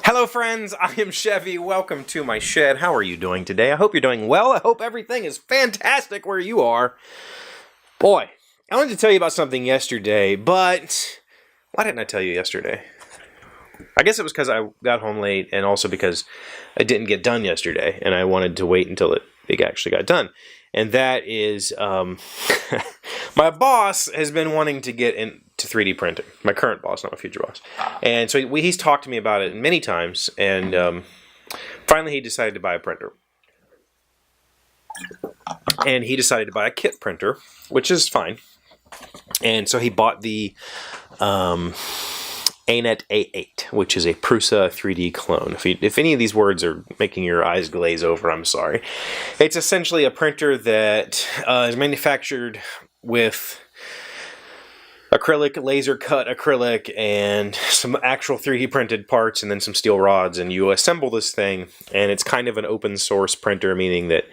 Hello friends, I am Chevy. Welcome to my shed. How are you doing today? I hope you're doing well. I hope everything is fantastic where you are. Boy, I wanted to tell you about something yesterday, but why didn't I tell you yesterday? I guess it was because I got home late and also because I didn't get done yesterday and I wanted to wait until it actually got done. And that is, my boss has been wanting to get into 3D printing. My current boss, not my future boss. And so he's talked to me about it many times, and finally he decided to buy a printer. And he decided to buy a kit printer, which is fine. And so he bought the Anet A8, which is a Prusa 3D clone. If any of these words are making your eyes glaze over, I'm sorry. It's essentially a printer that is manufactured with acrylic, laser cut acrylic, and some actual 3D printed parts, and then some steel rods, and you assemble this thing, and it's kind of an open source printer, meaning that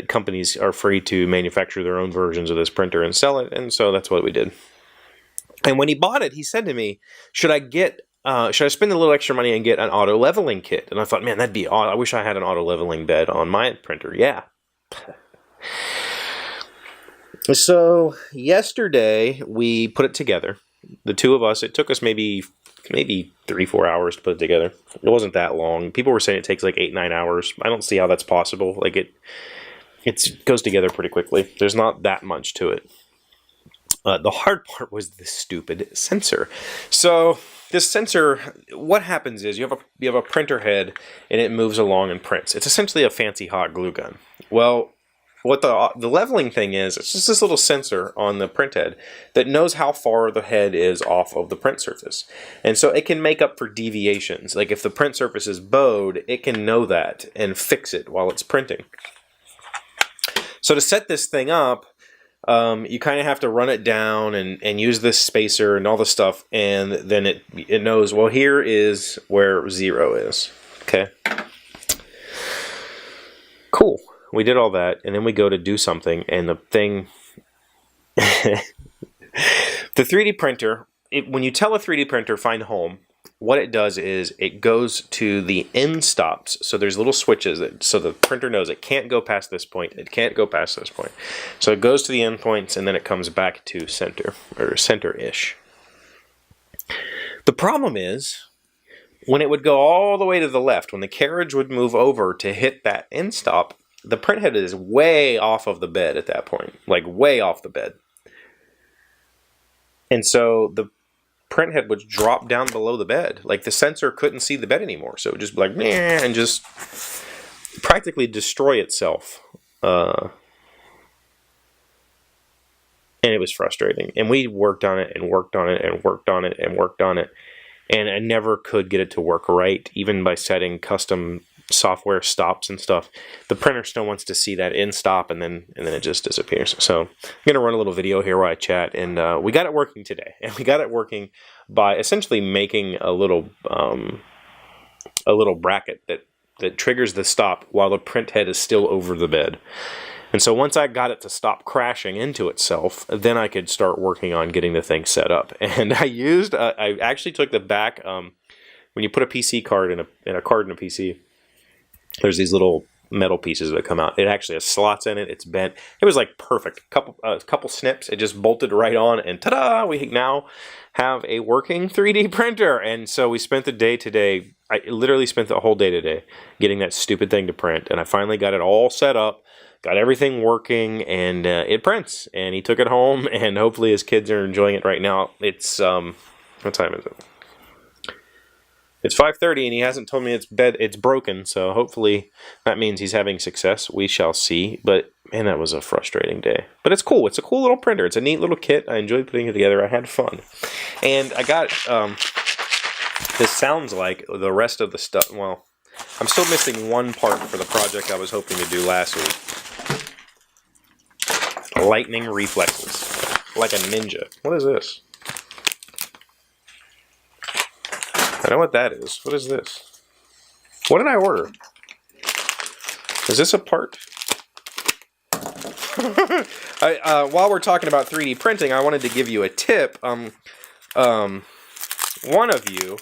companies are free to manufacture their own versions of this printer and sell it, and so that's what we did. And when he bought it, he said to me, should I spend a little extra money and get an auto leveling kit? And I thought, man, that'd be odd. I wish I had an auto leveling bed on my printer. Yeah. So yesterday we put it together. The two of us, it took us maybe 3-4 hours to put it together. It wasn't that long. People were saying it takes like 8-9 hours. I don't see how that's possible. Like it goes together pretty quickly. There's not that much to it. The hard part was the stupid sensor. So this sensor, what happens is you have a printer head and it moves along and prints. It's essentially a fancy hot glue gun. Well, what the leveling thing is, it's just this little sensor on the print head that knows how far the head is off of the print surface. And so it can make up for deviations. Like if the print surface is bowed, it can know that and fix it while it's printing. So to set this thing up, you kind of have to run it down and use this spacer and all this stuff, and then it knows, well, here is where 0 is. Okay. Cool. We did all that, and then we go to do something, and the thing... the 3D printer, when you tell a 3D printer, find home, what it does is it goes to the end stops. So there's little switches so the printer knows it can't go past this point. It can't go past this point. So it goes to the end points and then it comes back to center or center-ish. The problem is when it would go all the way to the left, when the carriage would move over to hit that end stop, the printhead is way off of the bed at that point, like way off the bed. And so the printhead would drop down below the bed. Like the sensor couldn't see the bed anymore. So it would just be like, meh, and just practically destroy itself. And it was frustrating. And we worked on it and worked on it and worked on it and worked on it. And I never could get it to work right, even by setting custom software stops and stuff. The printer still wants to see that end stop, and then it just disappears. So I'm going to run a little video here where I chat, and we got it working today. And we got it working by essentially making a little bracket that triggers the stop while the print head is still over the bed. And so once I got it to stop crashing into itself, then I could start working on getting the thing set up. And I actually took the back, when you put a PC card in a card in a PC, there's these little metal pieces that come out. It actually has slots in it. It's bent. It was like perfect. A couple snips. It just bolted right on, and ta-da! We now have a working 3D printer. And so we spent the day today. I literally spent the whole day today getting that stupid thing to print, and I finally got it all set up. Got everything working, and it prints. And he took it home, and hopefully his kids are enjoying it right now. It's what time is it? It's 5:30 and he hasn't told me it's broken, so hopefully that means he's having success. We shall see. But man, that was a frustrating day. But it's cool. It's a cool little printer. It's a neat little kit. I enjoyed putting it together. I had fun. And I got this sounds like the rest of the stuff. Well, I'm still missing one part for the project I was hoping to do last week. Lightning reflexes. Like a ninja. What is this? I know what that is. What is this? What did I order? Is this a part? while we're talking about 3D printing, I wanted to give you a tip. One of you,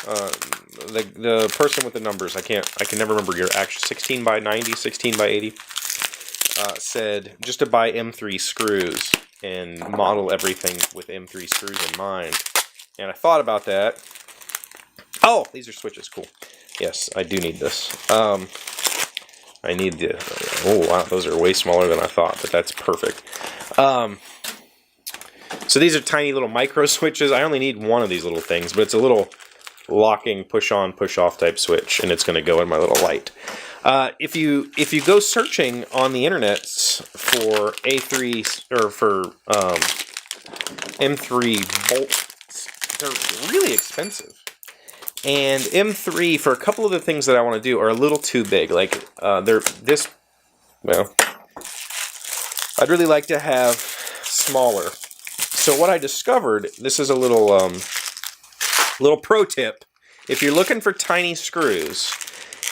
the person with the numbers, I can never remember your actual 16 by 90, 16 by 80, said just to buy M3 screws and model everything with M3 screws in mind. And I thought about that. Oh, these are switches, cool. Yes, I do need this. I need the, oh wow, those are way smaller than I thought, but that's perfect. So these are tiny little micro switches. I only need one of these little things, but it's a little locking push on, push off type switch, and it's going to go in my little light. If you go searching on the internet for A3 or for M3 bolts, they're really expensive. And M3, for a couple of the things that I want to do, are a little too big. Like, they're this, well, I'd really like to have smaller. So what I discovered, this is a little, little pro tip. If you're looking for tiny screws,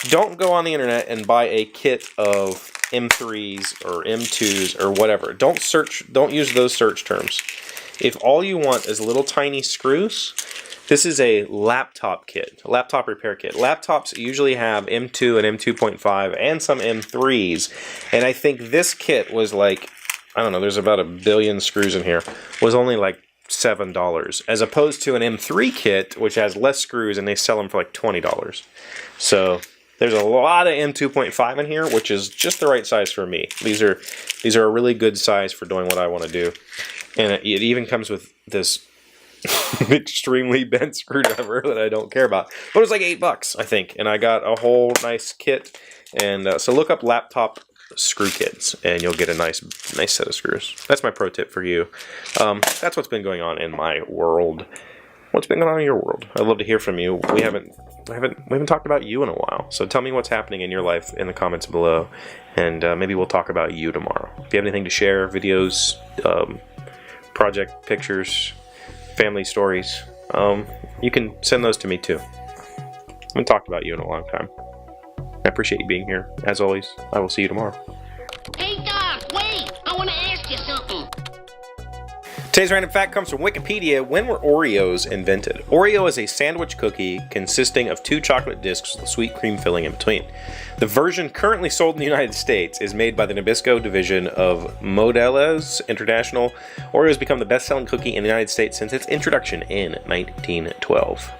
don't go on the internet and buy a kit of M3s or M2s or whatever. Don't use those search terms. If all you want is little tiny screws, this is a laptop kit, a laptop repair kit. Laptops usually have M2 and M2.5 and some M3s. And I think this kit was like, I don't know, there's about 1 billion screws in here, was only like $7, as opposed to an M3 kit, which has less screws and they sell them for like $20. So there's a lot of M2.5 in here, which is just the right size for me. These are a really good size for doing what I want to do. And it even comes with this extremely bent screwdriver that I don't care about. But it was like $8, I think, and I got a whole nice kit. And so look up laptop screw kits, and you'll get a nice set of screws. That's my pro tip for you. That's what's been going on in my world. What's been going on in your world? I'd love to hear from you. We haven't talked about you in a while, so tell me what's happening in your life in the comments below, and maybe we'll talk about you tomorrow. If you have anything to share, videos, project pictures, family stories, you can send those to me too. I haven't talked about you in a long time. I appreciate you being here. As always, I will see you tomorrow. Hey Doc, wait! I want to ask you something. Today's random fact comes from Wikipedia. When were Oreos invented? Oreo is a sandwich cookie consisting of 2 chocolate discs with a sweet cream filling in between. The version currently sold in the United States is made by the Nabisco division of Models International. Oreo has become the best-selling cookie in the United States since its introduction in 1912.